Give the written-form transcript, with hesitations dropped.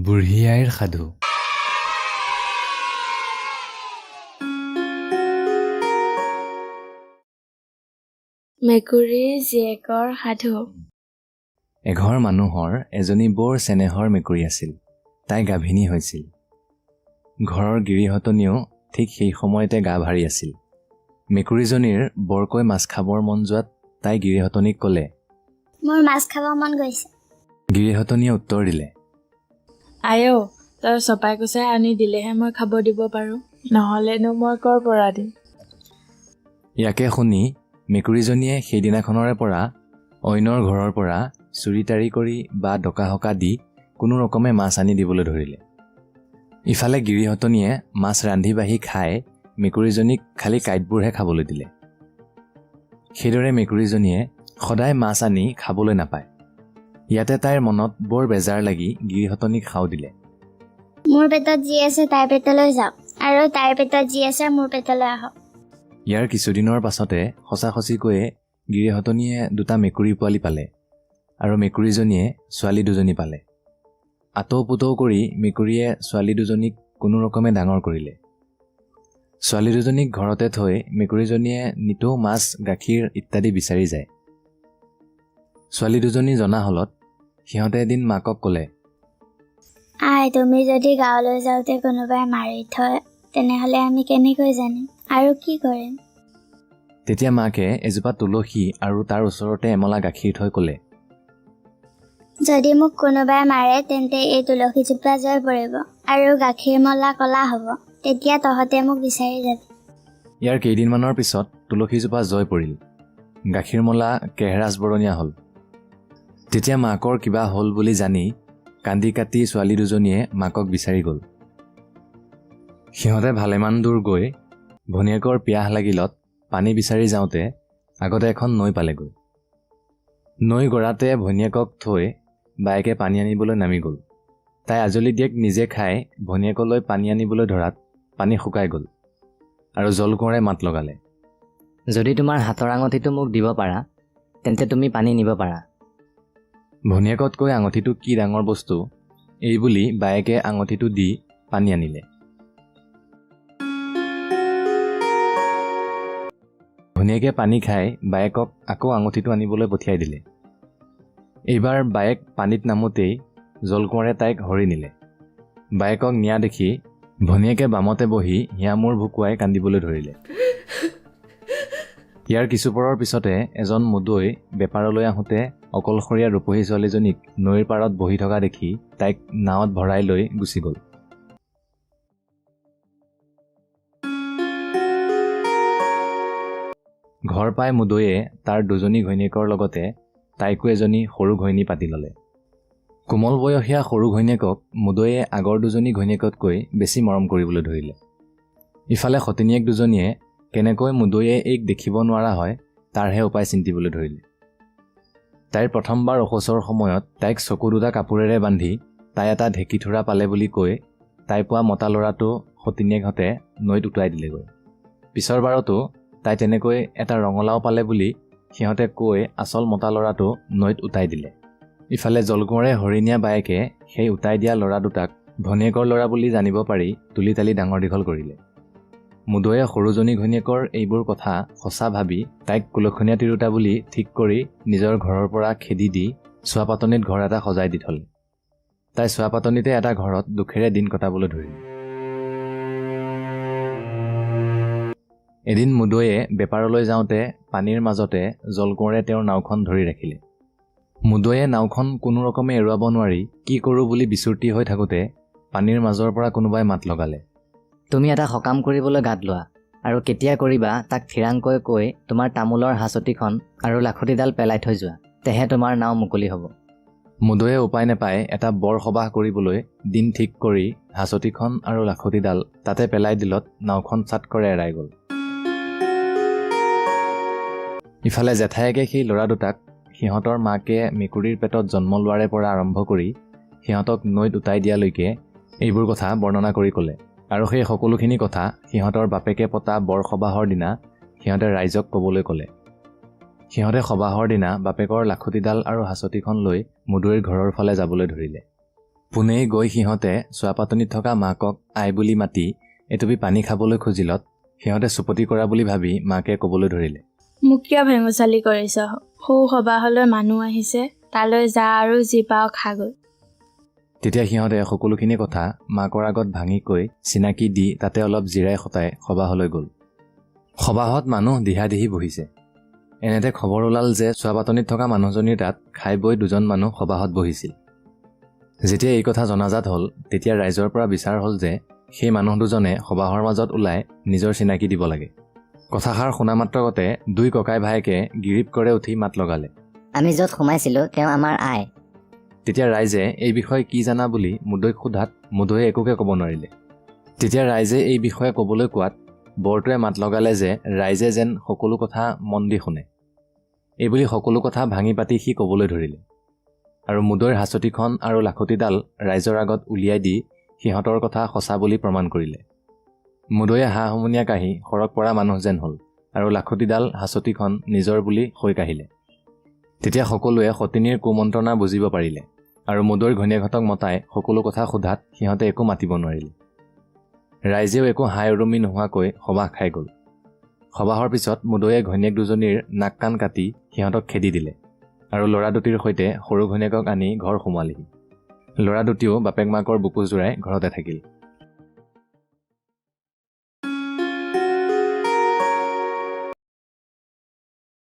বুঢ়ী আইৰ সাধু। মেকুৰীৰ জীয়েকৰ সাধু। এঘৰ মানুহৰ এজনী বৰ চেনেহৰ মেকুৰী আছিল। তাই গাভিনী হৈছিল। ঘৰৰ গিৰিহঁতনীও ঠিক সেই সময়তে গা ভাৰি আছিল। মেকুৰীজনীৰ বৰকৈ মাছ খাবৰ মন যোৱাত তাই গিৰিহঁতনীক ক'লে, মোৰ মাছ খাব মন গৈছে। গিৰিহঁতনীয়ে উত্তৰ দিলে, আইও, তই চপাই কুচাই আনি দিলেহে মই খাব দিব পাৰোঁ, নহ'লেনো মই ক'ৰ পৰা দিম। ইয়াকে শুনি মেকুৰীজনীয়ে সেইদিনাখনৰে পৰা অইনৰ ঘৰৰ পৰা চুৰি তাৰি কৰি বা ডকা হকা দি কোনো ৰকমে মাছ আনি দিবলৈ ধৰিলে। ইফালে গিৰিহঁতনীয়ে মাছ ৰান্ধি বাঢ়ি খাই মেকুৰীজনীক খালি কাঁইটবোৰহে খাবলৈ দিলে। সেইদৰে মেকুৰীজনীয়ে সদায় মাছ আনি খাবলৈ নাপায়। ইয়াতে তাইৰ মনত বৰ বেজাৰ লাগি গিৰিহঁতনীক সাও দিলে, মোৰ পেটত যি আছে তাইৰ পেটলৈ যাওক, আৰু তাইৰ পেটত যি আছে মোৰ পেটলৈ আহক। ইয়াৰ কিছুদিনৰ পাছতে সঁচাসঁচিকৈয়ে গিৰিহঁতনীয়ে দুটা মেকুৰী পোৱালি পালে, আৰু মেকুৰীজনীয়ে ছোৱালী দুজনী পালে। আতৌ পুতৌ কৰি মেকুৰীয়ে ছোৱালী দুজনীক কোনো ৰকমে ডাঙৰ কৰিলে। ছোৱালী দুজনীক ঘৰতে থৈ মেকুৰীজনীয়ে নিতৌ মাছ গাখীৰ ইত্যাদি বিচাৰি যায়। ছোৱালী দুজনী জনা হলত সিহঁতে এদিন মাকক ক'লে, আই, তুমি যদি গাঁৱলৈ যাওঁতে কোনোবাই মাৰি থয় তেনেহ'লে আমি কেনেকৈ জানিম আৰু কি কৰিম? তেতিয়া মাকে এজোপা তুলসী আৰু তাৰ ওচৰতে এমলা গাখীৰ থৈ ক'লে, যদি মোক কোনোবাই মাৰে তেন্তে এই তুলসীজোপা জয় পৰিব আৰু গাখীৰ মলা ক'লা হ'ব, তেতিয়া তহঁতে মোক বিচাৰি যাবি। ইয়াৰ কেইদিনমানৰ পিছত তুলসীজোপা জয় পৰিল। গাখীৰ মলা কেহৰাজ বৰণীয়া হ'ল। তেতিয়া মাকৰ কিবা হ'ল বুলি জানি কান্দি কাটি ছোৱালী দুজনীয়ে মাকক বিচাৰি গ'ল। সিহঁতে ভালেমান দূৰ গৈ ভনীয়েকৰ পিয়াহ লাগিলত পানী বিচাৰি যাওঁতে আগতে এখন নৈ পালেগৈ। নৈ গৰাতে ভনীয়েকক থৈ বায়েকে পানী আনিবলৈ নামি গ'ল। তাই আজলি দিয়েক নিজে খাই ভনীয়েকলৈ পানী আনিবলৈ ধৰাত পানী শুকাই গ'ল আৰু জলকোঁৱৰে মাত লগালে, যদি তোমাৰ হাতৰ আঙঠিটো মোক দিব পাৰা তেন্তে তুমি পানী নিব পাৰা। ভনীয়েকতকৈ আঙঠিটো কি ডাঙৰ বস্তু, এই বুলি বায়েকে আঙঠিটো দি পানী আনিলে। ভনীয়েকে পানী খাই বায়েকক আকৌ আঙঠিটো আনিবলৈ পঠিয়াই দিলে। এইবাৰ বায়েক পানীত নামোতেই জলকোঁৱৰে তাইক হৰি নিলে। বায়েকক নিয়া দেখি ভনীয়েকে বামতে বহি হিয়া মূৰ ভুকুৱাই কান্দিবলৈ ধৰিলে। ইয়াৰ কিছুপৰৰ পিছতে এজন মুদৈ বেপাৰলৈ আহোঁতে অকলশৰীয়া ৰূপহী ছোৱালীজনীক নৈৰ পাৰত বহি থকা দেখি তাইক নাৱত ভৰাই লৈ গুচি গ'ল। ঘৰ পাই মুদৈয়ে তাৰ দুজনী ঘৈণীয়েকৰ লগতে তাইকো এজনী সৰু ঘৈণী পাতি ল'লে। কোমল বয়সীয়া সৰু ঘৈণীয়েকক মুদৈয়ে আগৰ দুজনী ঘৈণীয়েকতকৈ বেছি মৰম কৰিবলৈ ধৰিলে। ইফালে সতিনীয়েক দুজনীয়ে কেনেকৈ মুদৈয়ে এইক দেখিব নোৱাৰা হয় তাৰহে উপায় চিন্তিবলৈ ধৰিলে। তাইৰ প্ৰথমবাৰ অসুচৰ সময়ত তাইক চকু দুটা কাপোৰেৰে বান্ধি তাই এটা ঢেঁকীথোৰা পালে বুলি কৈ তাই পোৱা মতা ল'ৰাটো সতিনীয়েকহঁতে নৈত উটুৱাই দিলেগৈ। পিছৰ বাৰতো তাই তেনেকৈ এটা ৰঙালাও পালে বুলি সিহঁতে কৈ আচল মতা ল'ৰাটো নৈত উটাই দিলে। ইফালে জলকোঁৱৰে হৰি নিয়া বায়েকে সেই উটাই দিয়া ল'ৰা দুটাক ভনীয়েকৰ ল'ৰা বুলি জানিব পাৰি তুলি তালি ডাঙৰ দীঘল কৰিলে। মুদৈয়ে সৰুজনী ঘৈণীয়েকৰ এইবোৰ কথা সঁচা ভাবি তাইক কুলক্ষণীয়া তিৰোতা বুলি ঠিক কৰি নিজৰ ঘৰৰ পৰা খেদি দি চোৱাপাতনিত ঘৰ এটা সজাই দি থলে। তাই চোৱাপাতনিতে এটা ঘৰত দুখেৰে দিন কটাবলৈ ধৰিলে। এদিন মুদৈয়ে বেপাৰলৈ যাওঁতে পানীৰ মাজতে জলকোঁৱৰে তেওঁৰ নাওখন ধৰি ৰাখিলে। মুদৈয়ে নাওখন কোনো ৰকমে এৰুৱাব নোৱাৰি কি কৰোঁ বুলি বিচূৰ্তি হৈ থাকোঁতে পানীৰ মাজৰ পৰা কোনোবাই মাত লগালে, তুমি এটা সকাম কৰিবলৈ গাত লোৱা, আৰু কেতিয়া কৰিবা তাক থিৰাংকৈ কৈ তোমাৰ তামোলৰ হাঁচতিখন আৰু লাখুটিডাল পেলাই থৈ যোৱা, তেহে তোমাৰ নাও মুকলি হ'ব। মুদৈয়ে উপায় নাপাই এটা বৰ সবাহ কৰিবলৈ দিন ঠিক কৰি হাঁচতিখন আৰু লাখুটিডাল তাতে পেলাই দিলত নাওখন চাটকৰে এৰাই গ'ল। ইফালে জেঠায়েকে সেই ল'ৰা দুটাক সিহঁতৰ মাকে মেকুৰীৰ পেটত জন্ম লোৱাৰে পৰা আৰম্ভ কৰি সিহঁতক নৈত উটাই দিয়ালৈকে এইবোৰ কথা বৰ্ণনা কৰি ক'লে, আৰু সেই সকলোখিনি কথা সিহঁতৰ বাপেকে পতা বৰ সবাহৰ দিনা সিহঁতে ৰাইজক ক'বলৈ ক'লে। সিহঁতে সবাহৰ দিনা বাপেকৰ লাখুটিডাল আৰু হাঁচতিখন লৈ মুদৈৰ ঘৰৰ ফালে যাবলৈ ধৰিলে। পোনেই গৈ সিহঁতে চোৱাপাতনিত থকা মাকক আই বুলি মাতি এটুপি পানী খাবলৈ খুজিলত সিহঁতে চুপতি কৰা বুলি ভাবি মাকে ক'বলৈ ধৰিলে, মোক কিয় ভেঙুচালি কৰিছ? সৌ সবাহলৈ মানুহ আহিছে, তালৈ যা আৰু যি পাওঁ খাগৈ। তেতিয়া সিহঁতে সকলোখিনি কথা মাকৰ আগত ভাঙি কৈ চিনাকি দি তাতে অলপ জিৰাই খটাই সবাহলৈ গ'ল। সবাহত মানুহ দিহাদিহি বহিছে। এনেতে খবৰ ওলাল যে চোৱাপাতনিত থকা মানুহজনীৰ তাত খাই বৈ 2জন মানুহ সবাহত বহিছিল। যেতিয়া এই কথা জনাজাত হ'ল তেতিয়া ৰাইজৰ পৰা বিচাৰ হ'ল যে সেই মানুহ 2জনে সবাহৰ মাজত ওলাই নিজৰ চিনাকি দিব লাগে। কথাষাৰ শুনা মাত্ৰকতে 2 ককাই ভায়েকে গিৰিপ কৰে উঠি মাত লগালে, আমি য'ত সোমাইছিলোঁ তেওঁ আমাৰ আই। তেতিয়া ৰাইজে এই বিষয়ে কি জানা বুলি মুদৈক সোধাত মুদৈয়ে একোকে ক'ব নোৱাৰিলে। তেতিয়া ৰাইজে এই বিষয়ে ক'বলৈ কোৱাত বৰটোৱে মাত লগালে যে ৰাইজে যেন সকলো কথা মন দি শুনে। এইবুলি সকলো কথা ভাঙি পাতি সি ক'বলৈ ধৰিলে আৰু মুদৈৰ হাঁচতিখন আৰু লাখুটিডাল ৰাইজৰ আগত উলিয়াই দি সিহঁতৰ কথা সঁচা বুলি প্ৰমাণ কৰিলে। মুদৈয়ে হা হুমুনিয়া কাহি সৰগ পৰা মানুহ যেন হ'ল আৰু লাখুটিডাল হাঁচতিখন নিজৰ বুলি হৈ কাহিলে। তেতিয়া সকলোৱে সতিনীৰ কুমন্ত্ৰণা বুজিব পাৰিলে আৰু মুদৈৰ ঘৈণীয়েকহঁতক মতাই সকলো কথা সোধাত সিহঁতে একো মাতিব নোৱাৰিলে। ৰাইজেও একো হাই উৰুমি নোহোৱাকৈ সবাহ খাই গ'ল। সবাহৰ পিছত মুদৈয়ে ঘৈণীয়েক 2জনীৰ নাক কাণ কাটি সিহঁতক খেদি দিলে আৰু ল'ৰা 2টিৰ সৈতে সৰু ঘৈণীয়েকক আনি ঘৰ সোমালেহি। ল'ৰা 2টিও বাপেক মাকৰ বুকু জোৰাই ঘৰতে থাকিল।